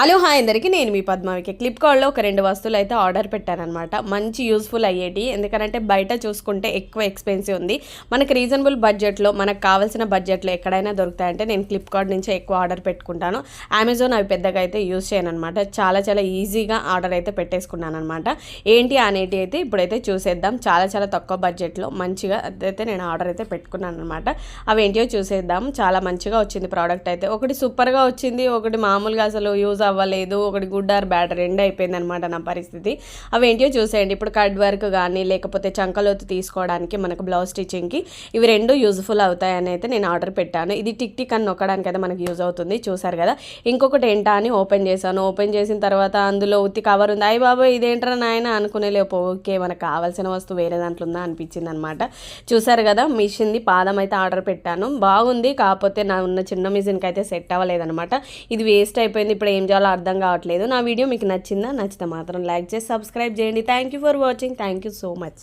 Hello hi అందరికీ, నేను మీ పద్మావికి. ఫ్లిప్కార్ట్లో ఒక 2 వస్తువులు అయితే ఆర్డర్ పెట్టానమాట. మంచి యూస్ఫుల్ అయ్యేటి, ఎందుకంటే బయట చూసుకుంటే ఎక్కువ ఎక్స్పెన్సివ్ ఉంది. మనకి రీజనబుల్ బడ్జెట్లో, మనకు కావాల్సిన బడ్జెట్లో ఎక్కడైనా దొరుకుతాయంటే నేను ఫ్లిప్కార్ట్ నుంచే ఎక్కువ ఆర్డర్ పెట్టుకుంటాను. అమెజాన్ అవి పెద్దగా అయితే యూజ్ చేయను అనమాట. చాలా ఈజీగా ఆర్డర్ అయితే పెట్టేసుకున్నాను అనమాట. ఏంటి అనేటి అయితే ఇప్పుడైతే చూసేద్దాం. చాలా తక్కువ బడ్జెట్లో మంచిగా అయితే నేను ఆర్డర్ అయితే పెట్టుకున్నాను అనమాట. అవి ఏంటియో చూసేద్దాం. చాలా మంచిగా వచ్చింది ప్రోడక్ట్ అయితే. ఒకటి సూపర్గా వచ్చింది, ఒకటి మామూలుగా అసలు యూజ్ అవ్వలేదు, ఒకటి గుడ్ ఆర్ బ్యాడ్ రెండు అయిపోయింది అనమాట నా పరిస్థితి. అవేంటియో చూసేయండి. ఇప్పుడు కట్ వర్క్ కానీ లేకపోతే చంకలోతు తీసుకోవడానికి మనకు బ్లౌజ్ స్టిచ్చింగ్కి ఇవి రెండు యూజ్ఫుల్ అవుతాయని అయితే నేను ఆర్డర్ పెట్టాను. ఇది టిక్ అని నొక్కడానికి అయితే మనకి యూజ్ అవుతుంది, చూసారు కదా. ఇంకొకటి ఏంటా అని ఓపెన్ చేశాను. ఓపెన్ చేసిన తర్వాత అందులో ఉత్తి కవర్ ఉంది. అయ్యి బాబా ఇదేంట్రా నాయన అనుకునే లేపు ఓకే మనకు కావాల్సిన వస్తువు వేరే దాంట్లో ఉందా అనిపించింది అనమాట. చూసారు కదా, మిషన్ది పాదం అయితే ఆర్డర్ పెట్టాను. బాగుంది, కాకపోతే నా ఉన్న చిన్న మిషన్కి అయితే సెట్ అవ్వలేదన్నమాట. ఇది వేస్ట్ అయిపోయింది. ఇప్పుడు ఏం చేయాలో అర్థం కావట్లేదు. నా వీడియో మీకు నచ్చిందా? నచ్చితే మాత్రం లైక్ చేసి సబ్స్క్రైబ్ చేయండి. Thank you for watching. Thank you so much.